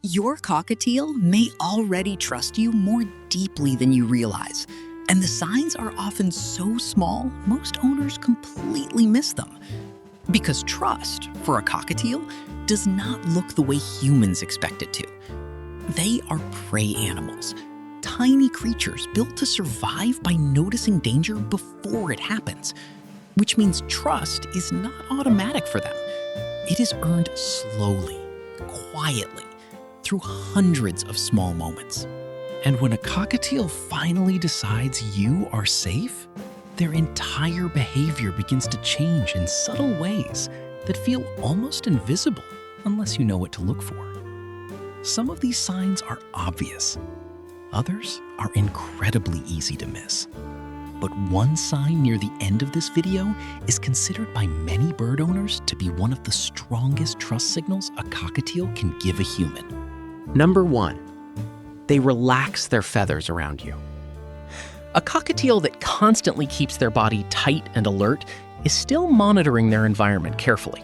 Your cockatiel may already trust you more deeply than you realize, and the signs are often so small, most owners completely miss them. Because trust, for a cockatiel, does not look the way humans expect it to. They are prey animals, tiny creatures built to survive by noticing danger before it happens, which means trust is not automatic for them. It is earned slowly, quietly, through hundreds of small moments. And when a cockatiel finally decides you are safe, their entire behavior begins to change in subtle ways that feel almost invisible unless you know what to look for. Some of these signs are obvious. Others are incredibly easy to miss. But one sign near the end of this video is considered by many bird owners to be one of the strongest trust signals a cockatiel can give a human. Number 1, they relax their feathers around you. A cockatiel that constantly keeps their body tight and alert is still monitoring their environment carefully.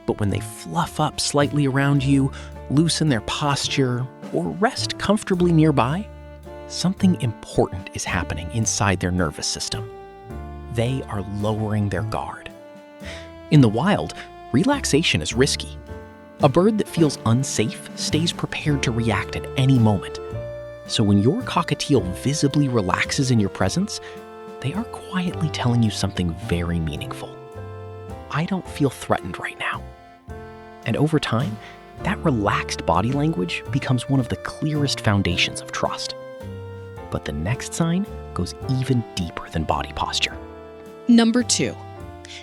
But when they fluff up slightly around you, loosen their posture, or rest comfortably nearby, something important is happening inside their nervous system. They are lowering their guard. In the wild, relaxation is risky. A bird that feels unsafe stays prepared to react at any moment. So when your cockatiel visibly relaxes in your presence, they are quietly telling you something very meaningful. I don't feel threatened right now. And over time, that relaxed body language becomes one of the clearest foundations of trust. But the next sign goes even deeper than body posture. Number 2,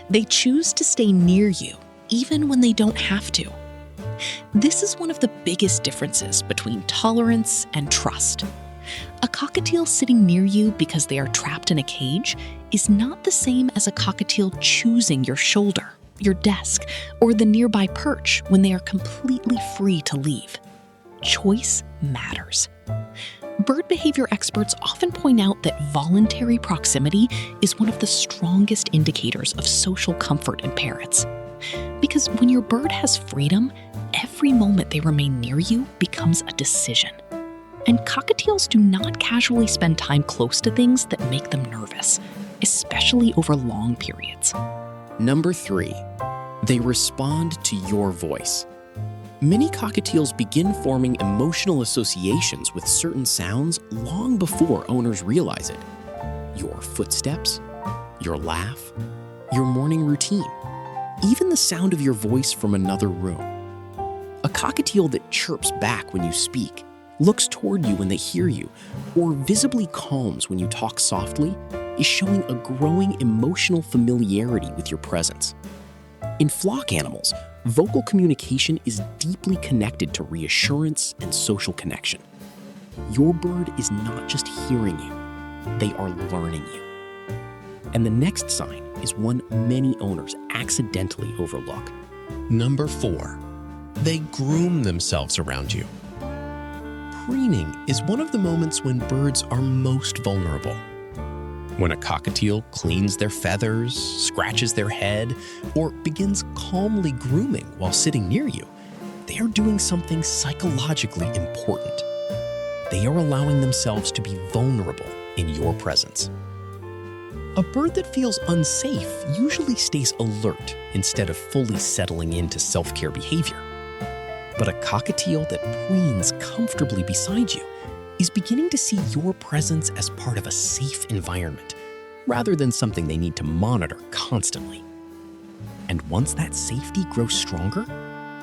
they choose to stay near you even when they don't have to. This is one of the biggest differences between tolerance and trust. A cockatiel sitting near you because they are trapped in a cage is not the same as a cockatiel choosing your shoulder, your desk, or the nearby perch when they are completely free to leave. Choice matters. Bird behavior experts often point out that voluntary proximity is one of the strongest indicators of social comfort in parrots. Because when your bird has freedom, every moment they remain near you becomes a decision. And cockatiels do not casually spend time close to things that make them nervous, especially over long periods. Number 3, they respond to your voice. Many cockatiels begin forming emotional associations with certain sounds long before owners realize it. Your footsteps, your laugh, your morning routine, even the sound of your voice from another room. A cockatiel that chirps back when you speak, looks toward you when they hear you, or visibly calms when you talk softly is showing a growing emotional familiarity with your presence. In flock animals, vocal communication is deeply connected to reassurance and social connection. Your bird is not just hearing you, they are learning you. And the next sign is one many owners accidentally overlook. Number 4, they groom themselves around you. Preening is one of the moments when birds are most vulnerable. When a cockatiel cleans their feathers, scratches their head, or begins calmly grooming while sitting near you, they are doing something psychologically important. They are allowing themselves to be vulnerable in your presence. A bird that feels unsafe usually stays alert instead of fully settling into self-care behavior. But a cockatiel that preens comfortably beside you is beginning to see your presence as part of a safe environment, rather than something they need to monitor constantly. And once that safety grows stronger,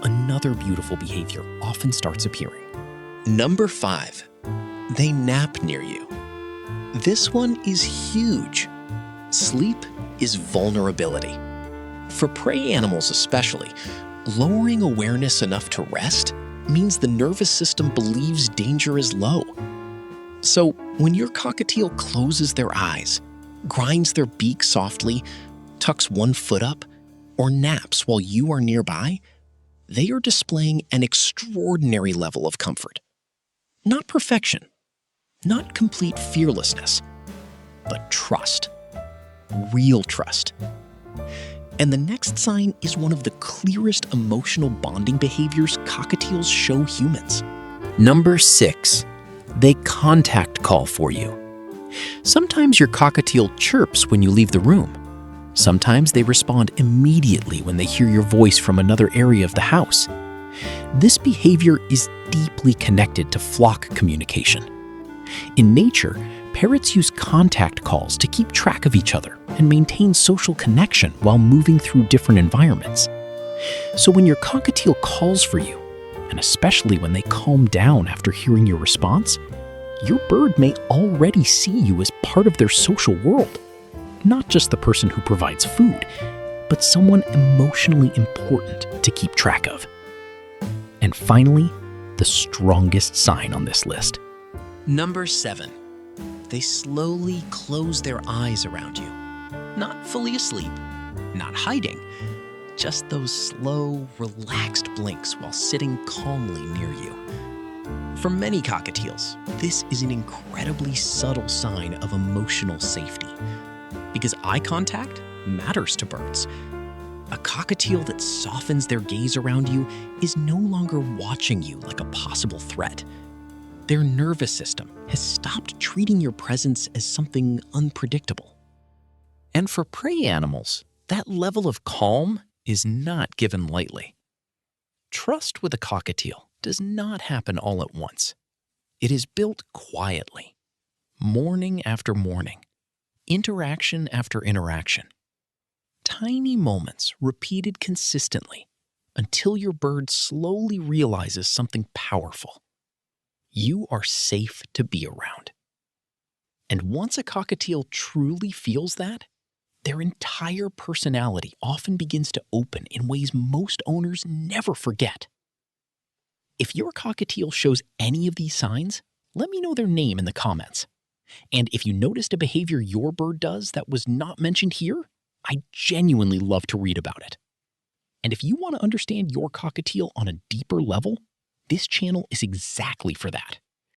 another beautiful behavior often starts appearing. Number 5, they nap near you. This one is huge. Sleep is vulnerability. For prey animals especially, lowering awareness enough to rest means the nervous system believes danger is low. So when your cockatiel closes their eyes, grinds their beak softly, tucks one foot up, or naps while you are nearby, they are displaying an extraordinary level of comfort. Not perfection, not complete fearlessness, but trust. Real trust. And the next sign is one of the clearest emotional bonding behaviors cockatiels show humans. Number 6, they contact call for you. Sometimes your cockatiel chirps when you leave the room. Sometimes they respond immediately when they hear your voice from another area of the house. This behavior is deeply connected to flock communication. In nature, parrots use contact calls to keep track of each other and maintain social connection while moving through different environments. So when your cockatiel calls for you, and especially when they calm down after hearing your response, your bird may already see you as part of their social world, not just the person who provides food, but someone emotionally important to keep track of. And finally, the strongest sign on this list. Number 7, they slowly close their eyes around you. Not fully asleep, not hiding, just those slow, relaxed blinks while sitting calmly near you. For many cockatiels, this is an incredibly subtle sign of emotional safety, because eye contact matters to birds. A cockatiel that softens their gaze around you is no longer watching you like a possible threat. Their nervous system has stopped treating your presence as something unpredictable. And for prey animals, that level of calm is not given lightly. Trust with a cockatiel does not happen all at once. It is built quietly, morning after morning, interaction after interaction. Tiny moments repeated consistently until your bird slowly realizes something powerful. You are safe to be around. And once a cockatiel truly feels that, their entire personality often begins to open in ways most owners never forget. If your cockatiel shows any of these signs, let me know their name in the comments. And if you noticed a behavior your bird does that was not mentioned here, I genuinely love to read about it. And if you want to understand your cockatiel on a deeper level, this channel is exactly for that.